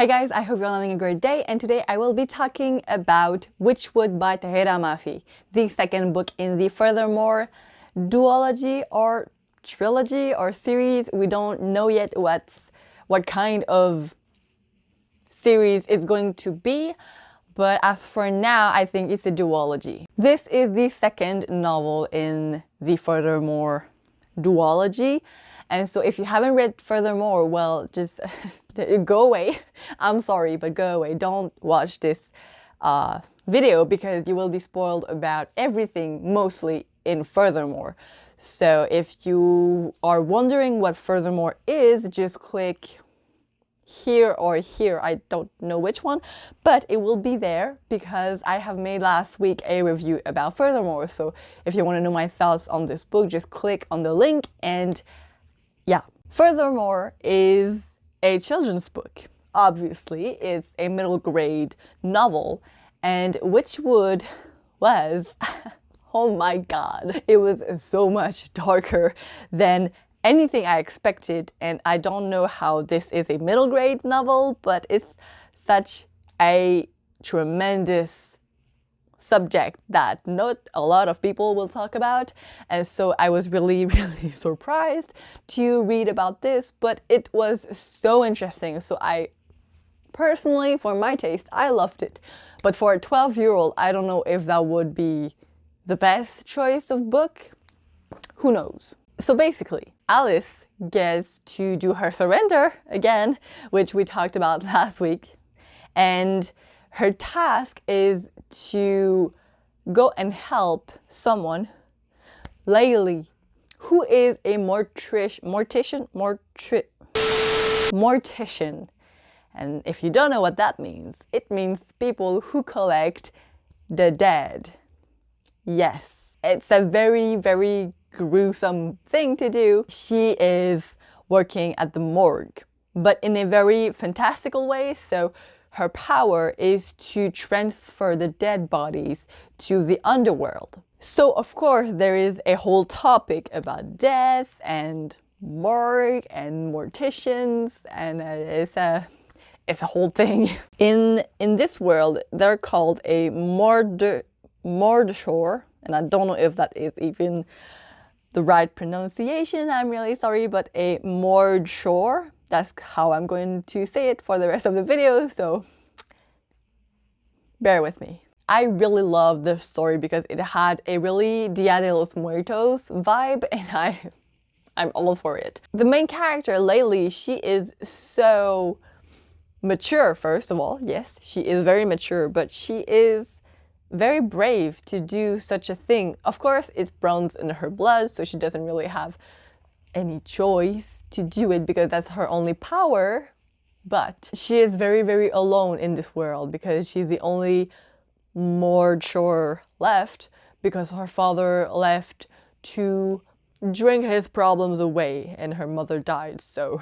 Hey guys, I hope you're having a great day, and today I will be talking about Witchwood by Tahereh Mafi, the second book in the Furthermore duology or trilogy or series. We don't know yet what kind of series it's going to be, but as for now, I think it's a duology. This is the second novel in the Furthermore duology, and so if you haven't read Furthermore, well, just go away. I'm sorry, but go away. Don't watch this video because you will be spoiled about everything, mostly in Furthermore. So if you are wondering what Furthermore is, just click here or here. I don't know which one, but it will be there because I have made last week a review about Furthermore. So if you want to know my thoughts on this book, just click on the link. And yeah, Furthermore is a children's book. Obviously, it's a middle grade novel, and Witchwood was, oh my god, it was so much darker than anything I expected, and I don't know how this is a middle grade novel, but it's such a tremendous subject that not a lot of people will talk about, and so I was really surprised to read about this, but it was so interesting. So I personally, for my taste, I loved it, but for a 12-year-old, I don't know if that would be the best choice of book. Who knows? So basically, Alice gets to do her surrender again, which we talked about last week, and her task is to go and help someone, Laylee, who is a mortician. And if you don't know what that means, it means people who collect the dead. Yes, it's a very gruesome thing to do. She is working at the morgue, but in a very fantastical way. So her power is to transfer the dead bodies to the underworld. So of course there is a whole topic about death and morgue and morticians, and it's a whole thing. In this world, they're called a mordshore, and I don't know if that is even the right pronunciation. I'm really sorry, but a mordshore. That's how I'm going to say it for the rest of the video, so bear with me. I really love this story because it had a really Dia de los Muertos vibe, and I'm all for it. The main character, Laylee, she is so mature, first of all. Yes, she is very mature, but she is very brave to do such a thing. Of course, it runs in her blood, so she doesn't really have any choice to do it because that's her only power, but she is very alone in this world because she's the only mordshore left because her father left to drink his problems away and her mother died. So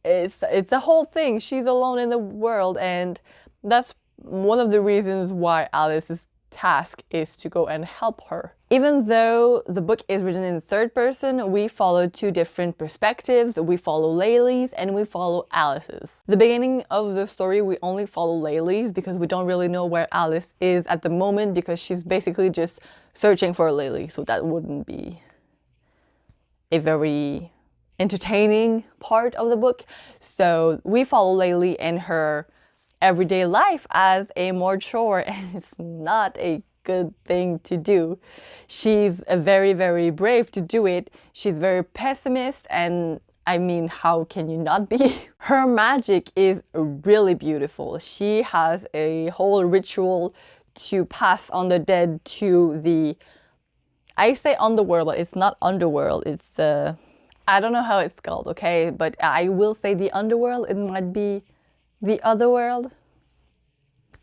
it's a whole thing. She's alone in the world, and that's one of the reasons why Alice's task is to go and help her. Even though the book is written in third person, we follow two different perspectives. We follow Laylee's and we follow Alice's. The beginning of the story, we only follow Laylee's because we don't really know where Alice is at the moment because she's basically just searching for Laylee, so that wouldn't be a very entertaining part of the book. So we follow Laylee and her everyday life as a mordshore, and it's not a good thing to do. She's very brave to do it. She's very pessimist, and I mean, how can you not be? Her magic is really beautiful. She has a whole ritual to pass on the dead to the, I say underworld, but it's not underworld, it's I don't know how it's called, okay, but I will say the underworld. It might be the other world.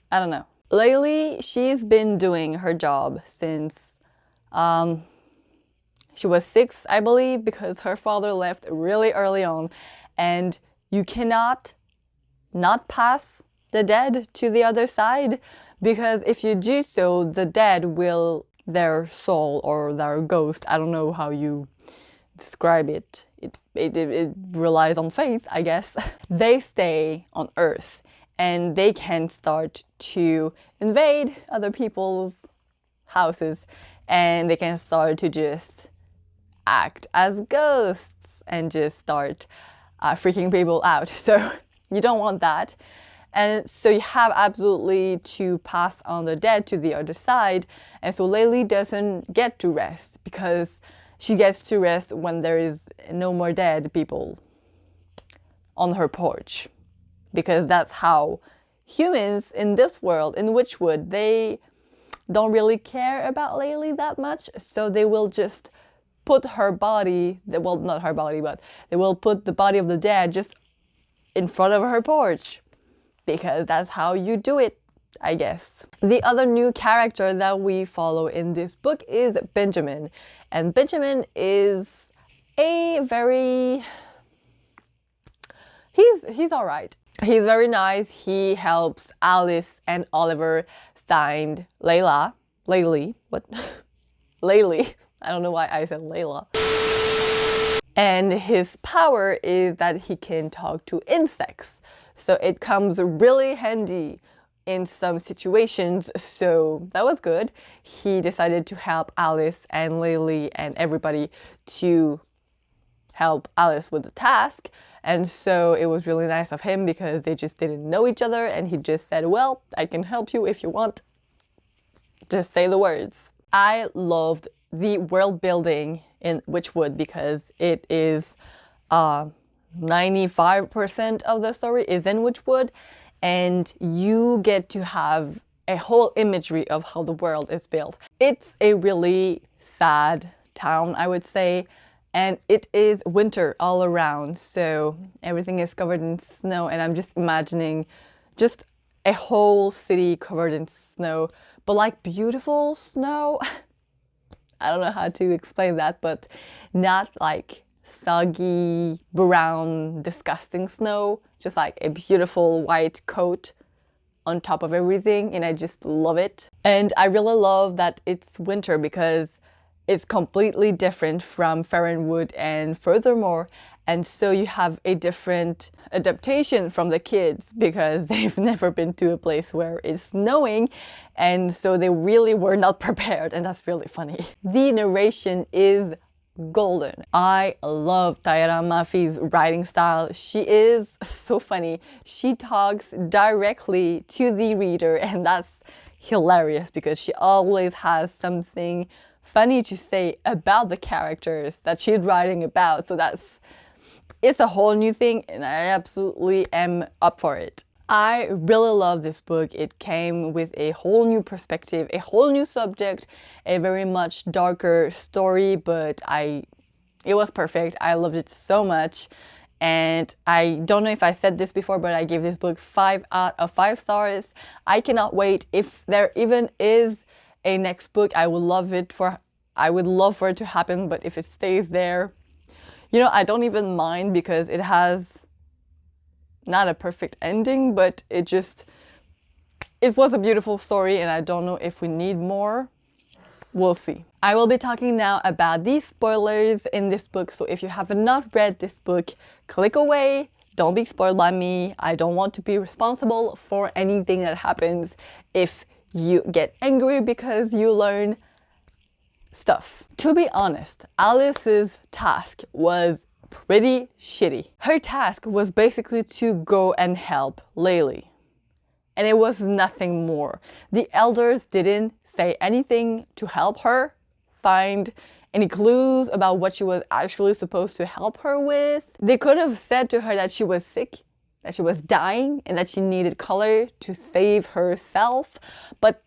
I don't know. Laylee, she's been doing her job since she was 6, I believe, because her father left really early on, and you cannot not pass the dead to the other side, because if you do so, the dead will, their soul or their ghost, I don't know how you describe it, it relies on faith, I guess. They stay on Earth and they can start to invade other people's houses, and they can start to just act as ghosts and just start freaking people out. So you don't want that. And so you have absolutely to pass on the dead to the other side. And so Laylee doesn't get to rest because she gets to rest when there is no more dead people on her porch. Because that's how humans in this world, in Witchwood, they don't really care about Laylee that much. So they will just put her body, well, not her body, but they will put the body of the dead just in front of her porch. Because that's how you do it, I guess. The other new character that we follow in this book is Benjamin. And Benjamin is a very... He's alright. He's very nice. He helps Alice and Oliver find Laylee. What? Laylee. I don't know why I said Layla. And his power is that he can talk to insects. So it comes really handy in some situations, so that was good. He decided to help Alice and Laylee and everybody to help Alice with the task. And so it was really nice of him because they just didn't know each other, and he just said, well, I can help you if you want. Just say the words. I loved the world building in Witchwood because it is 95% of the story is in Witchwood, and you get to have a whole imagery of how the world is built. It's a really sad town, I would say, and it is winter all around, so everything is covered in snow, and I'm just imagining just a whole city covered in snow, but like beautiful snow. I don't know how to explain that, but not like soggy, brown, disgusting snow, just like a beautiful white coat on top of everything, and I just love it. And I really love that it's winter because it's completely different from Fahrenwood and Furthermore, and so you have a different adaptation from the kids because they've never been to a place where it's snowing, and so they really were not prepared, and that's really funny. The narration is golden. I love Tahereh Mafi's writing style. She is so funny. She talks directly to the reader, and that's hilarious because she always has something funny to say about the characters that she's writing about. So it's a whole new thing, and I absolutely am up for it. I really love this book. It came with a whole new perspective, a whole new subject, a very much darker story, but it was perfect. I loved it so much. And I don't know if I said this before, but I gave this book 5 out of 5 stars. I cannot wait. If there even is a next book, I would love for it to happen, but if it stays there, you know, I don't even mind because it has not a perfect ending, but it was a beautiful story, and I don't know if we need more. We'll see. I will be talking now about the spoilers in this book, so if you have not read this book, click away. Don't be spoiled by me. I don't want to be responsible for anything that happens if you get angry because you learn stuff. To be honest, Alice's task was pretty shitty. Her task was basically to go and help Laylee, and it was nothing more. The elders didn't say anything to help her find any clues about what she was actually supposed to help her with. They could have said to her that she was sick, that she was dying, and that she needed color to save herself, but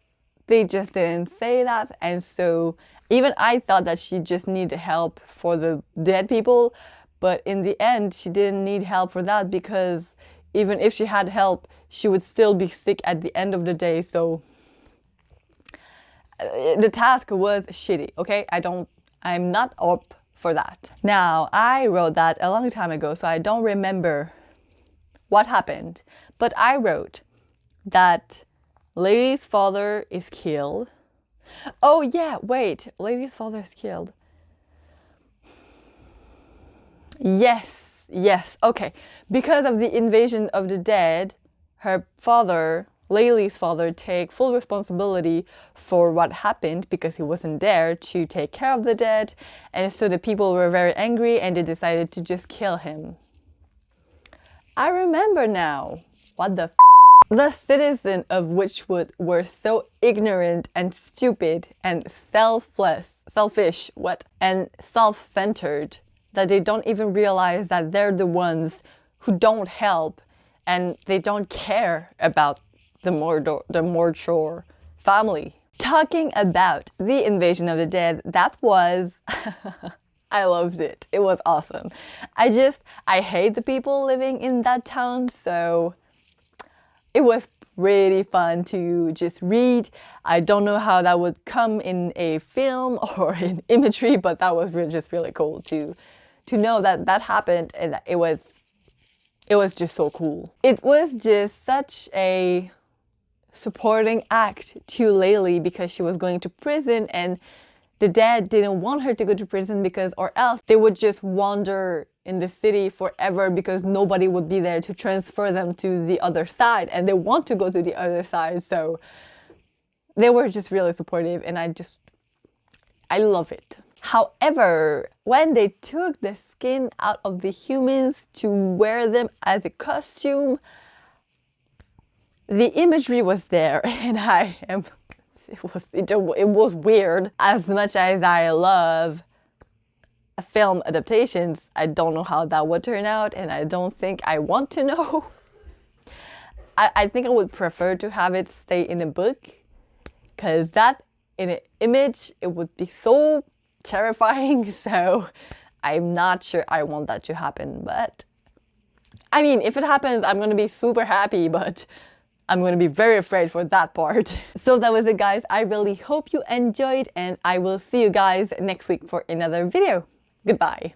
they just didn't say that. And so even I thought that she just needed help for the dead people, but in the end she didn't need help for that because even if she had help, she would still be sick at the end of the day. So the task was shitty, okay? I'm not up for that. Now, I wrote that a long time ago, so I don't remember what happened, but I wrote that Lady's father is killed. Oh yeah, wait, Lady's father is killed. Yes, yes, okay. Because of the invasion of the dead, her father, Layli's father, take full responsibility for what happened because he wasn't there to take care of the dead. And so the people were very angry and they decided to just kill him. I remember now. What the f? The citizens of Witchwood were so ignorant and stupid and selfish, and self-centered that they don't even realize that they're the ones who don't help and they don't care about the Mordor family. Talking about the invasion of the dead, that was... I loved it. It was awesome. I hate the people living in that town, so it was pretty fun to just read. I don't know how that would come in a film or in imagery, but that was just really cool to know that that happened, and that it was just so cool. It was just such a supporting act to Layli because she was going to prison, and the dad didn't want her to go to prison because, or else they would just wander in the city forever because nobody would be there to transfer them to the other side, and they want to go to the other side. So they were just really supportive, and I love it. However, when they took the skin out of the humans to wear them as a costume, the imagery was there, and it was weird. As much as I love film adaptations, I don't know how that would turn out, and I don't think I want to know. I think I would prefer to have it stay in a book, because that in an image, it would be so terrifying, so I'm not sure I want that to happen. But I mean, if it happens, I'm gonna be super happy, but I'm going to be very afraid for that part. So that was it, guys. I really hope you enjoyed, and I will see you guys next week for another video. Goodbye.